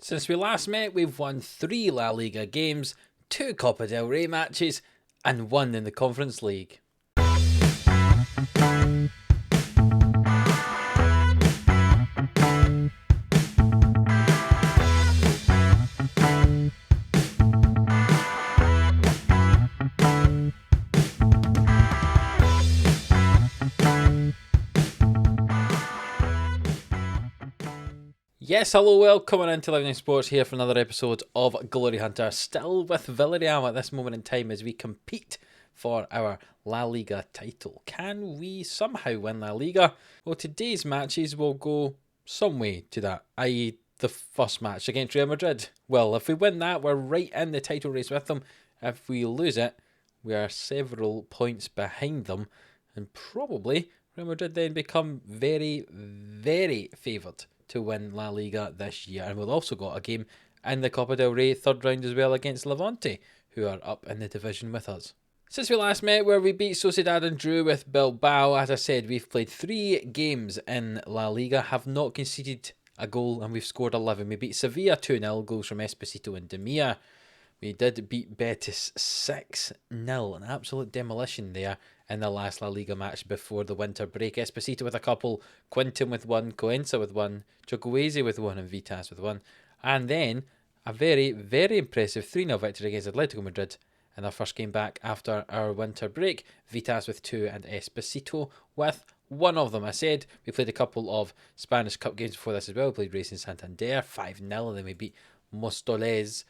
Since we last met, we've won 3 La Liga games, 2 Copa del Rey matches, and 1 in the Conference League. Yes, hello, welcome into Livestreams Sports here for another episode of Glory Hunter, still with Villarreal at this moment in time as we compete for our La Liga title. Can we somehow win La Liga? Well, today's matches will go some way to that, i.e. the first match against Real Madrid. Well, if we win that, we're right in the title race with them. If we lose it, we are several points behind them, and probably Real Madrid then become very, very favoured to win La Liga this year. And we've also got a game in the Copa del Rey third round as well against Levante, who are up in the division with us. Since we last met, where we beat Sociedad and drew with Bilbao, as I said, we've played 3 games in La Liga, have not conceded a goal, and we've scored 11. We beat Sevilla 2-0, goals from Esposito and Demir. We did beat Betis 6-0, an absolute demolition there in the last La Liga match before the winter break. Esposito with a couple, Quinton with 1, Coenza with 1, Chukwueze with 1 and Vitas with 1. And then a very, very impressive 3-0 victory against Atletico Madrid in our first game back after our winter break. Vitas with 2 and Esposito with 1 of them. I said we played a couple of Spanish Cup games before this as well. We played Racing Santander 5-0 and then we beat Móstoles.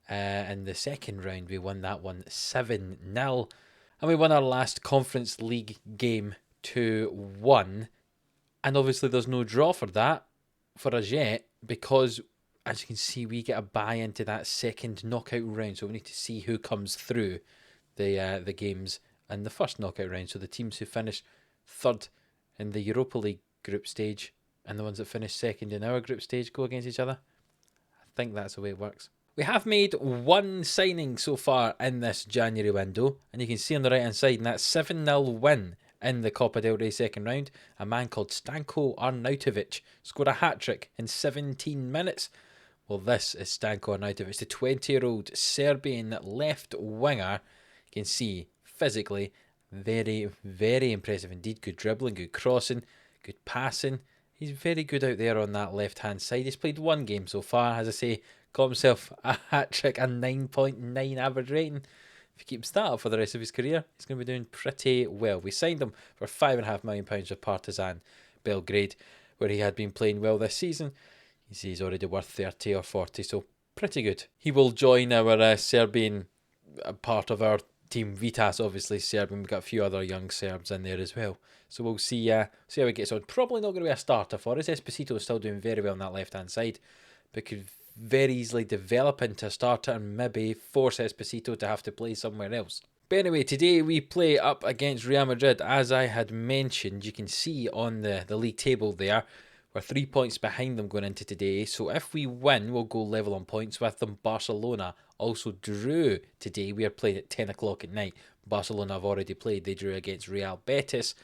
In the second round, we won that one 7-0. And we won our last Conference League game 2-1. And obviously there's no draw for that for us yet, because as you can see, we get a bye into that second knockout round. So we need to see who comes through the games in the first knockout round. So the teams who finish third in the Europa League group stage and the ones that finish second in our group stage go against each other. I think that's the way it works. We have made 1 signing so far in this January window, and you can see on the right hand side, and that's 7-0 win in the Copa del Rey second round. A man called Stanko Arnautovic scored a hat-trick in 17 minutes. Well, this is Stanko Arnautovic, the 20-year-old Serbian left winger. You can see physically very, very impressive indeed. Good dribbling, good crossing, good passing. He's very good out there on that left-hand side. He's played 1 game so far, as I say. Got himself a hat-trick, a 9.9 average rating. If he keeps that up for the rest of his career, he's going to be doing pretty well. We signed him for £5.5 million with Partizan Belgrade, where he had been playing well this season. You see he's already worth 30 or 40, so pretty good. He will join our Serbian part of our team. Vitas, obviously Serbian. We've got a few other young Serbs in there as well. So we'll see how he gets on. Probably not going to be a starter for us. Esposito is still doing very well on that left-hand side, but could very easily develop into a starter and maybe force Esposito to have to play somewhere else. But anyway, today we play up against Real Madrid. As I had mentioned, you can see on the league table there, we're 3 points behind them going into today. So if we win, we'll go level on points with them. Barcelona also drew today. We are playing at 10 o'clock at night. Barcelona have already played. They drew against Real Betis.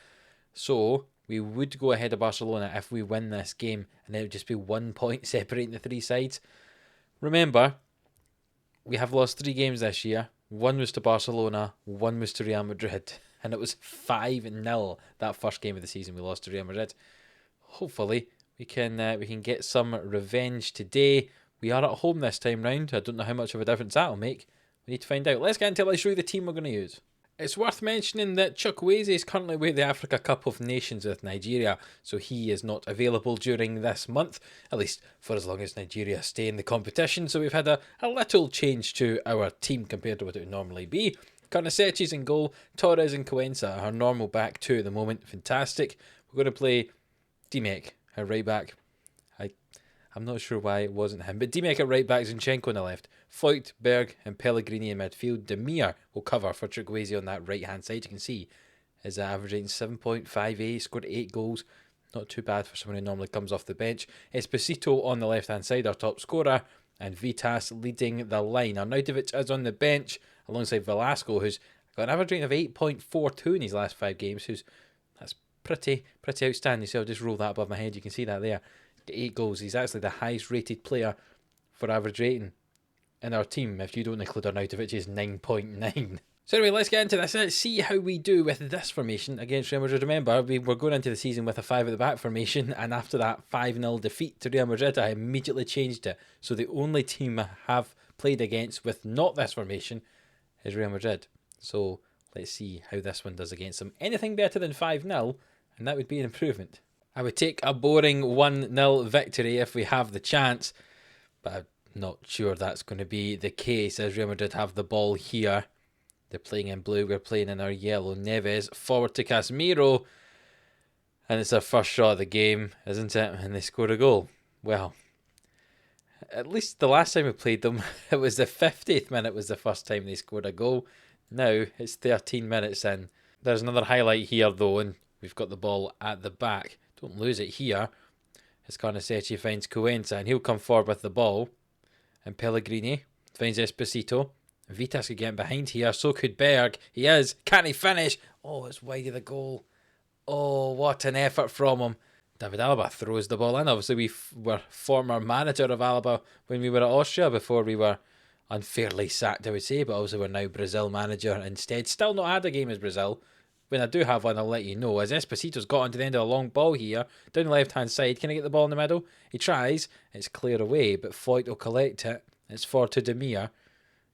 So we would go ahead of Barcelona if we win this game, and it would just be 1 point separating the 3 sides. Remember, we have lost 3 games this year. 1 was to Barcelona, 1 was to Real Madrid, and it was 5-0 that first game of the season we lost to Real Madrid. Hopefully, we can get some revenge today. We are at home this time round. I don't know how much of a difference that'll make. We need to find out. Let's get into it. Let's show you the team we're going to use. It's worth mentioning that Chukwueze is currently away at the Africa Cup of Nations with Nigeria, so he is not available during this month, at least for as long as Nigeria stay in the competition. So we've had a little change to our team compared to what it would normally be. Karnaseci's in goal, Torres and Coenza, our normal back 2 at the moment. Fantastic. We're going to play Dimek, our right back. I'm not sure why it wasn't him, but Dimek at right back, Zinchenko on the left, Foyt, Berg and Pellegrini in midfield. Demir will cover for Chukwueze on that right hand side. You can see his average rating 7.58, scored 8 goals. Not too bad for someone who normally comes off the bench. Esposito on the left hand side, our top scorer, and Vitas leading the line. Arnautovic is on the bench alongside Velasco, who's got an average rating of 8.42 in his last 5 games. That's pretty outstanding. So I'll just roll that above my head. You can see that there. 8 goals. He's actually the highest rated player for average rating in our team, if you don't include Arnautovic, is 9.9. So anyway, let's get into this. Let's see how we do with this formation against Real Madrid. Remember, we were going into the season with a 5 at the back formation, and after that 5-0 defeat to Real Madrid, I immediately changed it. So the only team I have played against with not this formation is Real Madrid. So let's see how this one does against them. Anything better than 5-0, and that would be an improvement. I would take a boring 1-0 victory if we have the chance, but I'm not sure that's going to be the case, as Real Madrid have the ball here. They're playing in blue, we're playing in our yellow. Neves forward to Casemiro, and it's their first shot of the game, isn't it? And they score a goal. Well, at least the last time we played them, it was the 50th minute was the first time they scored a goal. Now it's 13 minutes in. There's another highlight here though, and we've got the ball at the back. Don't lose it here. As Carnicetti finds Cuenca, and he'll come forward with the ball. And Pellegrini finds Esposito. Vitas could get behind here, so could Berg. He is. Can he finish? Oh, it's wide of the goal. Oh, what an effort from him. David Alaba throws the ball in. Obviously, we were former manager of Alaba when we were at Austria before we were unfairly sacked, I would say. But also we're now Brazil manager instead. Still not had a game as Brazil. When I do have one, I'll let you know. As Esposito's got onto the end of a long ball here, down the left-hand side. Can he get the ball in the middle? He tries. It's clear away, but Foyt will collect it. It's forward to Demir.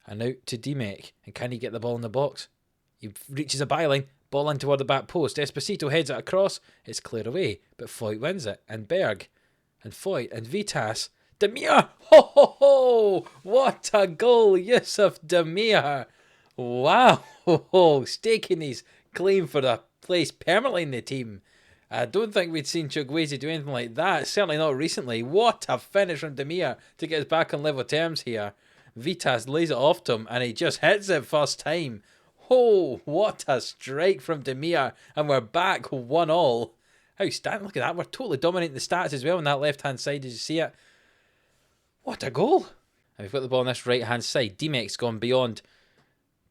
And out to Dimek. And can he get the ball in the box? He reaches a byline. Ball in toward the back post. Esposito heads it across. It's clear away. But Foyt wins it. And Berg. And Foyt. And Vitas. Demir! Ho ho ho! What a goal! Yusuf Demir! Wow! Ho ho! Staking his claim for a place permanently in the team. I don't think we'd seen Chukwueze do anything like that. Certainly not recently. What a finish from Demir to get us back on level terms here. Vitas lays it off to him and he just hits it first time. Oh, what a strike from Demir. And we're back 1-1. Outstanding. Look at that. We're totally dominating the stats as well on that left-hand side. Did you see it? What a goal. And we've got the ball on this right-hand side. Dimek's gone beyond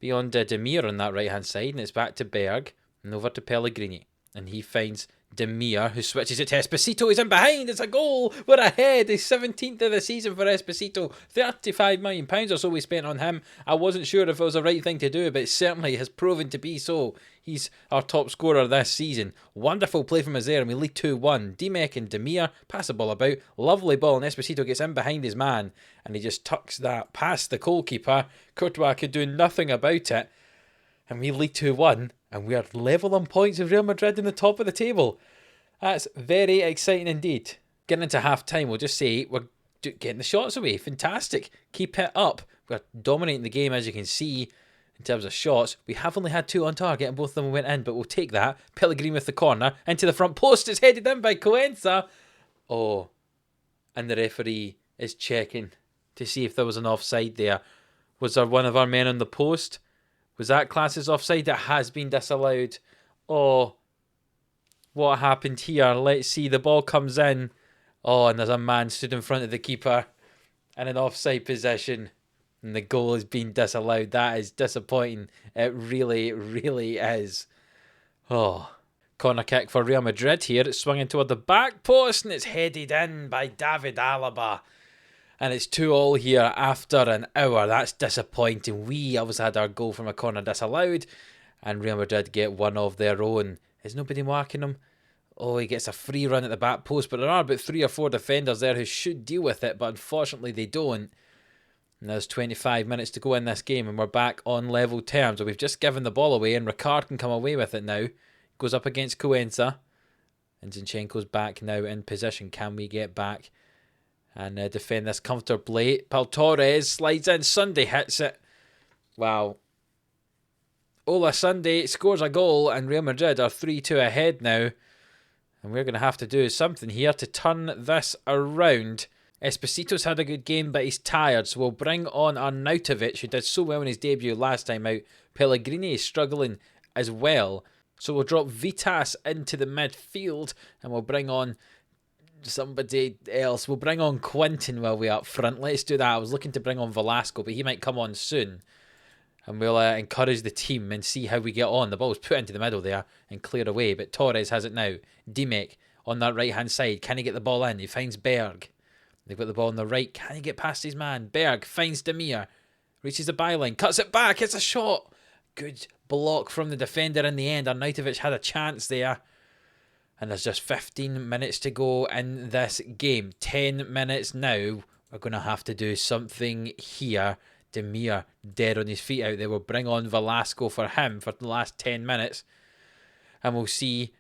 Demir on that right-hand side. And it's back to Berg and over to Pellegrini. And he finds Demir, who switches it to Esposito. He's in behind. It's a goal. We're ahead. He's 17th of the season for Esposito. £35 million or so we spent on him. I wasn't sure if it was the right thing to do, but it certainly has proven to be so. He's our top scorer this season. Wonderful play from us there, and we lead 2-1. Dimek and Demir pass the ball about. Lovely ball, and Esposito gets in behind his man, and he just tucks that past the goalkeeper. Courtois could do nothing about it, and we lead 2-1. And we are level on points with Real Madrid in the top of the table. That's very exciting indeed. Getting into half-time, we'll just say we're getting the shots away. Fantastic. Keep it up. We're dominating the game, as you can see, in terms of shots. We have only had 2 on target, and both of them went in, but we'll take that. Pellegrini with the corner. Into the front post. It's headed in by Cuenca. Oh, and the referee is checking to see if there was an offside there. Was there one of our men on the post? Was that classed as offside? It has been disallowed. Oh, what happened here? Let's see. The ball comes in. Oh, and there's a man stood in front of the keeper in an offside position. And the goal has been disallowed. That is disappointing. It really, really is. Oh, corner kick for Real Madrid here. It's swung in toward the back post and it's headed in by David Alaba. And it's 2-2 here after an hour. That's disappointing. We obviously had our goal from a corner disallowed. And Real Madrid get one of their own. Is nobody marking him? Oh, he gets a free run at the back post. But there are about 3 or 4 defenders there who should deal with it. But unfortunately they don't. And there's 25 minutes to go in this game. And we're back on level terms. So we've just given the ball away. And Ricard can come away with it now. Goes up against Cuenca. And Zinchenko's back now in position. Can we get back and defend this comfortably? Pau Torres slides in. Sunday hits it. Wow. Ola Sunday scores a goal and Real Madrid are 3-2 ahead now. And we're going to have to do something here to turn this around. Esposito's had a good game, but he's tired. So we'll bring on Arnautovic, who did so well in his debut last time out. Pellegrini is struggling as well. So we'll drop Vitas into the midfield and we'll bring on somebody else. We'll bring on Quinton while we're up front. Let's do that. I was looking to bring on Velasco, but he might come on soon. And we'll encourage the team and see how we get on. The ball's put into the middle there and cleared away, but Torres has it now. Dimek on that right-hand side. Can he get the ball in? He finds Berg. They've got the ball on the right. Can he get past his man? Berg finds Demir. Reaches the byline. Cuts it back. It's a shot. Good block from the defender in the end. Arnautovic had a chance there. And there's just 15 minutes to go in this game. 10 minutes now. We're going to have to do something here. Demir dead on his feet out there. We'll bring on Velasco for him for the last 10 minutes. And we'll see.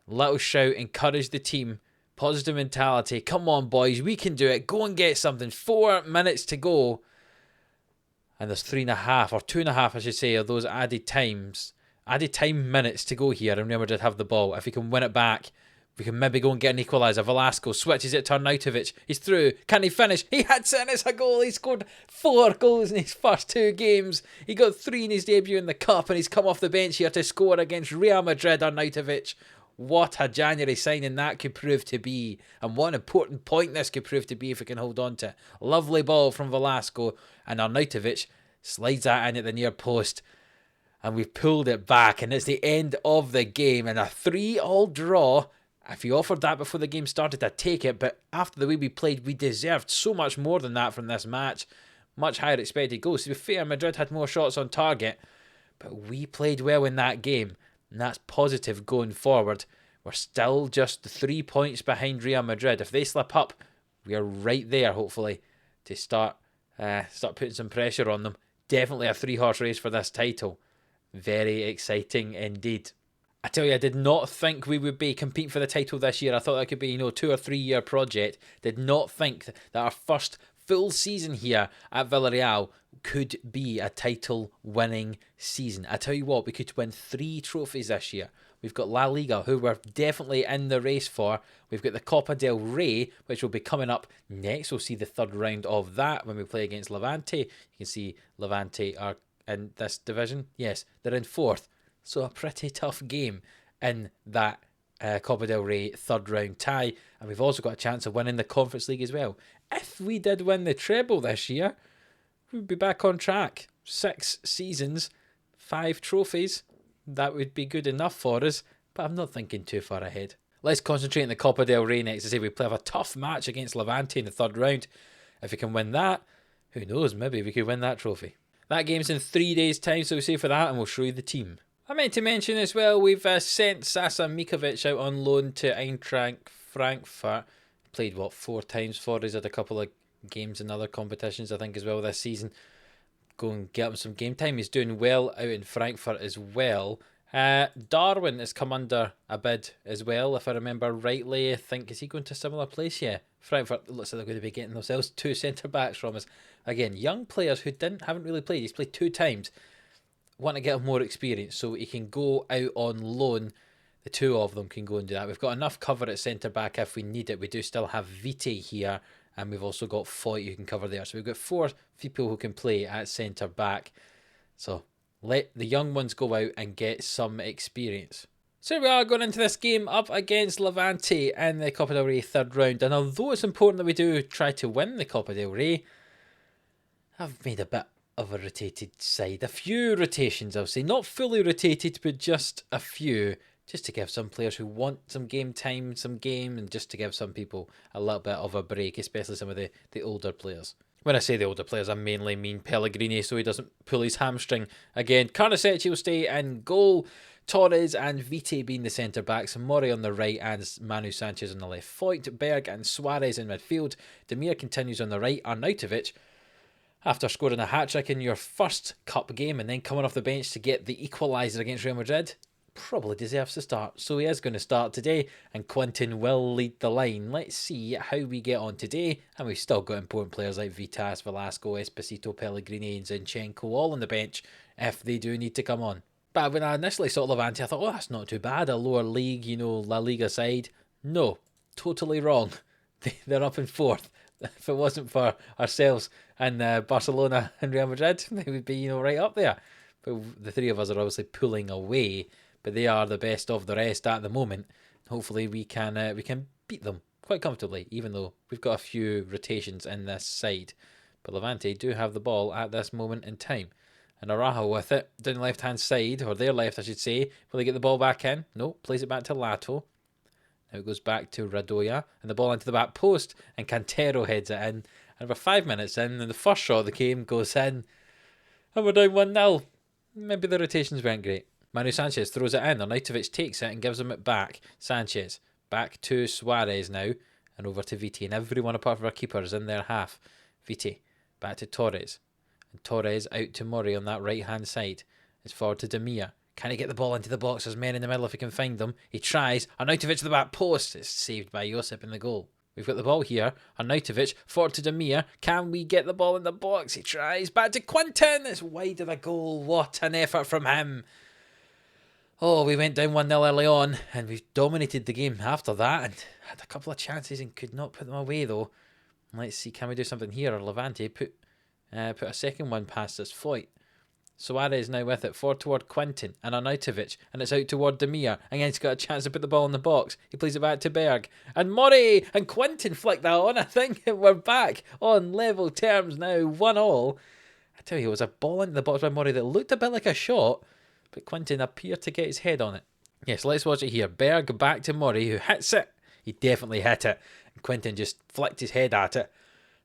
Little shout. Encourage the team. Positive mentality. Come on, boys. We can do it. Go and get something. 4 minutes to go. And there's 3.5 or 2.5, I should say, of those added time minutes to go here. And Real Madrid have the ball. If we can win it back, we can maybe go and get an equaliser. Velasco switches it to Arnautovic. He's through. Can he finish? He hits it and it's a goal. He scored 4 goals in his first 2 games. He got 3 in his debut in the Cup and he's come off the bench here to score against Real Madrid. Arnautovic. What a January signing that could prove to be. And what an important point this could prove to be if we can hold on to it. Lovely ball from Velasco. And Arnautovic slides that in at the near post. And we've pulled it back. And it's the end of the game. And a 3-3 draw. If you offered that before the game started, I'd take it. But after the way we played, we deserved so much more than that from this match. Much higher expected goals. To be fair, Madrid had more shots on target. But we played well in that game. And that's positive going forward. We're still just 3 points behind Real Madrid. If they slip up, we are right there, hopefully, to start putting some pressure on them. Definitely a 3-horse race for this title. Very exciting indeed. I tell you, I did not think we would be competing for the title this year. I thought that could be, 2 or 3 year project. Did not think that our first full season here at Villarreal could be a title winning season. I tell you what, we could win 3 trophies this year. We've got La Liga, who we're definitely in the race for. We've got the Copa del Rey, which will be coming up next. We'll see the 3rd round of that when we play against Levante. You can see Levante are in this division. Yes, they're in 4th. So a pretty tough game in that Copa del Rey 3rd round tie. And we've also got a chance of winning the Conference League as well. If we did win the treble this year, we'd be back on track. 6 seasons, 5 trophies. That would be good enough for us, but I'm not thinking too far ahead. Let's concentrate on the Copa del Rey next. As I say, we play a tough match against Levante in the 3rd round. If we can win that, who knows, maybe we could win that trophy. That game's in 3 days' time, so we'll save for that and we'll show you the team. I meant to mention as well, we've sent Sasa Mikovic out on loan to Eintracht Frankfurt. Played, 4 times for us, had a couple of games in other competitions, I think, as well this season. Go and get him some game time. He's doing well out in Frankfurt as well. Darwin has come under a bid as well, if I remember rightly. I think, is he going to a similar place? Yeah. Frankfurt looks like they're going to be getting themselves 2 centre-backs from us. Again, young players who haven't really played. He's played 2 times. Want to get him more experience so he can go out on loan. The 2 of them can go and do that. We've got enough cover at centre-back if we need it. We do still have Vite here. And we've also got Foyt who can cover there. So we've got 4 people who can play at centre-back. So let the young ones go out and get some experience. So we are going into this game up against Levante in the Copa del Rey 3rd round. And although it's important that we do try to win the Copa del Rey, I've made a bit of a rotated side. A few rotations, I'll say. Not fully rotated, but just a few. Just to give some players who want some game time, some game, and just to give some people a little bit of a break, especially some of the older players. When I say the older players, I mainly mean Pellegrini, so he doesn't pull his hamstring again. Carnesecchi will stay in goal. Torres and Vite being the centre-backs. Mori on the right and Manu Sanchez on the left. Foyt, Berg and Suarez in midfield. Demir continues on the right. Arnautovic, after scoring a hat-trick in your first cup game and then coming off the bench to get the equaliser against Real Madrid, probably deserves to start. So he is going to start today and Quinton will lead the line. Let's see how we get on today. And we've still got important players like Vitas, Velasco, Esposito, Pellegrini and Zinchenko all on the bench if they do need to come on. But when I initially saw Levante, I thought, oh, that's not too bad. A lower league, La Liga side. No, totally wrong. They're up in 4th. If it wasn't for ourselves and Barcelona and Real Madrid, they would be, right up there. But the 3 of us are obviously pulling away. But they are the best of the rest at the moment. Hopefully we can beat them quite comfortably, even though we've got a few rotations in this side. But Levante do have the ball at this moment in time. And Araujo with it, down the left-hand side, or their left I should say. Will they get the ball back in? No, plays it back to Lato. Now it goes back to Radoja, and the ball into the back post, and Cantero heads it in. And we're 5 minutes in, and the first shot of the game goes in, and we're down 1-0. Maybe the rotations weren't great. Manu Sanchez throws it in, Arnautovic takes it and gives him it back. Sanchez, back to Suarez now, and over to Viti, and everyone apart from our keeper is in their half. Viti, back to Torres, and Torres out to Murray on that right hand side. It's forward to Demir. Can he get the ball into the box? There's men in the middle if he can find them. He tries. Arnautovic to the back post. It's saved by Josip in the goal. We've got the ball here. Arnautovic forward to Demir. Can we get the ball in the box? He tries. Back to Quintin. It's wide of the goal. What an effort from him. Oh, we went down 1-0 early on, and we've dominated the game after that, and had a couple of chances and could not put them away though. Let's see, can we do something here? Or Levante put a second one past us. Foyt. Suarez now with it, forward toward Quintin and Arnautovic, and it's out toward Demir. Again, he's got a chance to put the ball in the box. He plays it back to Berg. And Murray and Quintin flick that on. I think we're back on level terms now, 1-1. I tell you, it was a ball into the box by Murray that looked a bit like a shot, but Quintin appeared to get his head on it. Yes, let's watch it here. Berg back to Murray, who hits it. He definitely hit it. And Quintin just flicked his head at it,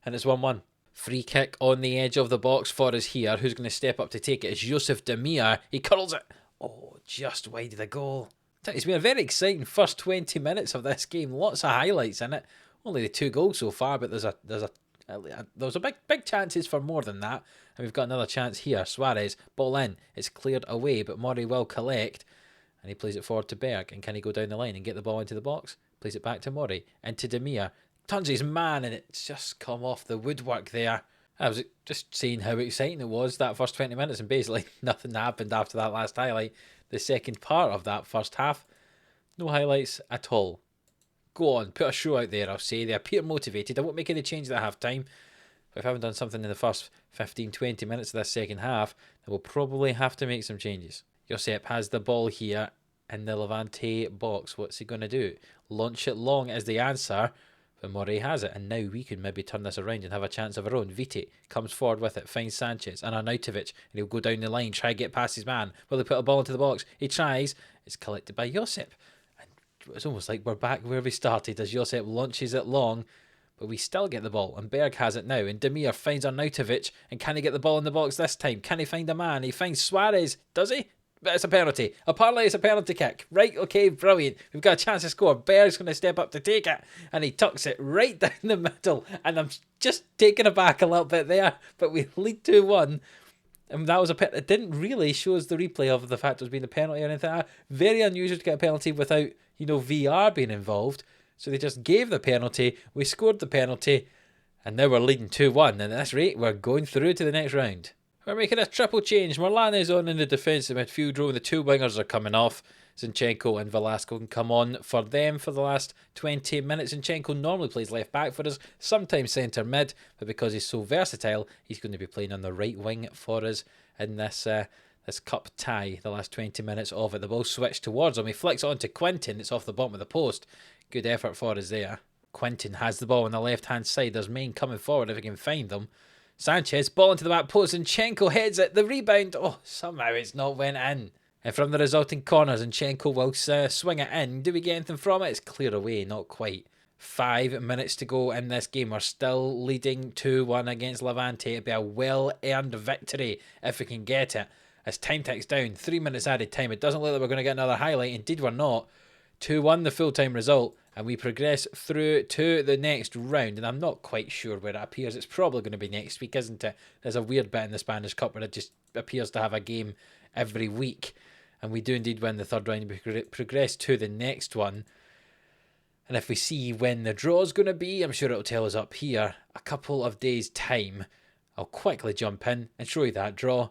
and it's 1-1. Free kick on the edge of the box for us here. Who's going to step up to take it? It's Yusuf Demir. He curls it. Oh, just wide of the goal. It's been a very exciting first 20 minutes of this game. Lots of highlights in it. Only the 2 goals so far, but there's a big chances for more than that. And we've got another chance here. Suarez, ball in. It's cleared away, but Murray will collect. And he plays it forward to Berg. And can he go down the line and get the ball into the box? Plays it back to Murray. Into Demir. Turns his man, and it's just come off the woodwork there. I was just seeing how exciting it was, that first 20 minutes, and basically nothing happened after that last highlight. The second part of that first half, no highlights at all. Go on, put a show out there, I'll say. They appear motivated. I won't make any changes at half time. But if I haven't done something in the first 15-20 minutes of this second half, then we'll probably have to make some changes. Josep has the ball here in the Levante box. What's he going to do? Launch it long as the answer. But Murray has it, and now we could maybe turn this around and have a chance of our own. Viti comes forward with it, finds Sanchez and Arnautovic, and he'll go down the line, try to get past his man. Will he put a ball into the box? He tries. It's collected by Josip. And it's almost like we're back where we started as Josip launches it long, but we still get the ball, and Berg has it now, and Demir finds Arnautovic, and can he get the ball in the box this time? Can he find a man? He finds Suarez. Does he? But it's a penalty. Apparently it's a penalty kick. Right, okay, brilliant. We've got a chance to score. Berg's going to step up to take it, and he tucks it right down the middle. And I'm just taken aback a little bit there, but we lead 2-1. And that was it didn't really show us the replay of the fact it was being a penalty or anything. Very unusual to get a penalty without, VR being involved. So they just gave the penalty. We scored the penalty, and now we're leading 2-1. And at this rate, we're going through to the next round. We're making a triple change. Morlane's on in the defensive midfield row. The 2 wingers are coming off. Zinchenko and Velasco can come on for them for the last 20 minutes. Zinchenko normally plays left back for us, sometimes centre mid, but because he's so versatile, he's going to be playing on the right wing for us in this cup tie, the last 20 minutes of it. The ball switched towards him. He flicks it on to Quintin. It's off the bottom of the post. Good effort for us there. Quintin has the ball on the left-hand side. There's men coming forward if he can find them. Sanchez, ball into the back post, and Zinchenko heads it. The rebound, somehow it's not went in. And from the resulting corners, Zinchenko will swing it in. Do we get anything from it? It's cleared away, not quite. 5 minutes to go in this game. We're still leading 2-1 against Levante. It'll be a well-earned victory if we can get it. As time ticks down, 3 minutes added time. It doesn't look like we're going to get another highlight. Indeed, we're not. 2-1 the full-time result. And we progress through to the next round. And I'm not quite sure where it appears. It's probably going to be next week, isn't it? There's a weird bit in the Spanish Cup where it just appears to have a game every week. And we do indeed win the third round. We progress to the next one. And if we see when the draw is going to be, I'm sure it'll tell us up here. A couple of days' time. I'll quickly jump in and show you that draw.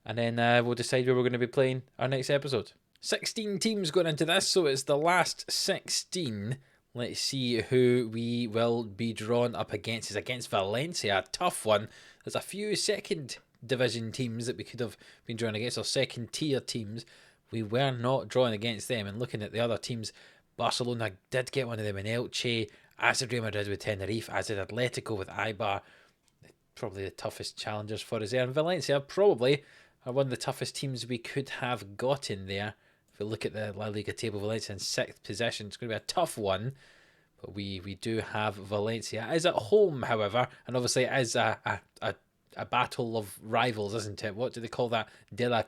And then we'll decide where we're going to be playing our next episode. 16 teams going into this, so it's the last 16. Let's see who we will be drawn up against. It's against Valencia, a tough one. There's a few second division teams that we could have been drawn against, or second tier teams. We were not drawn against them. And looking at the other teams, Barcelona did get one of them in Elche, as did Real Madrid with Tenerife, as did Atletico with Eibar. Probably the toughest challengers for us there. And Valencia probably are one of the toughest teams we could have gotten there If we look at the La Liga table, Valencia in 6th position. It's going to be a tough one. But we do have Valencia. It is at home, however. And obviously it is a battle of rivals, isn't it? What do they call that? De la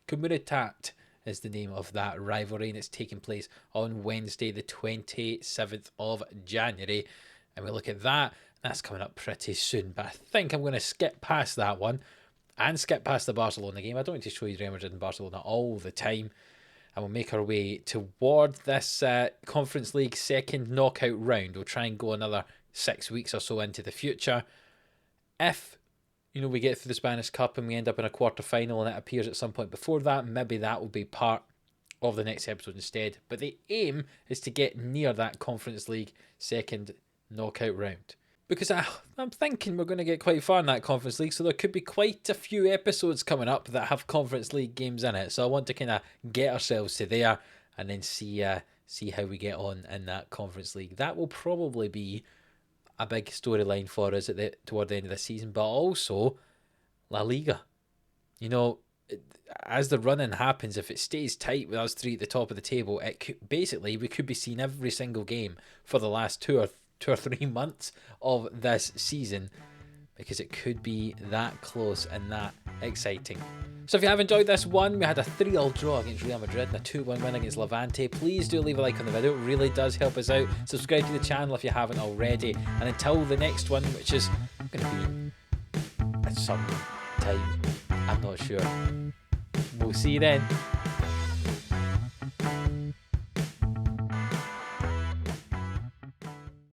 Comunitat is the name of that rivalry. And it's taking place on Wednesday, the 27th of January. And we look at that. That's coming up pretty soon. But I think I'm going to skip past that one. And skip past the Barcelona game. I don't need to show you Real Madrid and Barcelona all the time. And we'll make our way toward this Conference League second knockout round. We'll try and go another 6 weeks or so into the future. If, we get through the Spanish Cup and we end up in a quarter-final and it appears at some point before that, maybe that will be part of the next episode instead. But the aim is to get near that Conference League second knockout round. Because I'm thinking we're going to get quite far in that Conference League, so there could be quite a few episodes coming up that have Conference League games in it. So I want to kind of get ourselves to there and then see how we get on in that Conference League. That will probably be a big storyline for us toward the end of the season, but also La Liga. As the run-in happens, if it stays tight with us three at the top of the table, we could be seeing every single game for the last 2 or 3 months of this season, because it could be that close and that exciting. So if you have enjoyed this one, we had a 3-3 draw against Real Madrid and a 2-1 win against Levante. Please do leave a like on the video, it really does help us out. Subscribe to the channel if you haven't already, and until the next one, which is going to be at some time, I'm not sure. We'll see you then.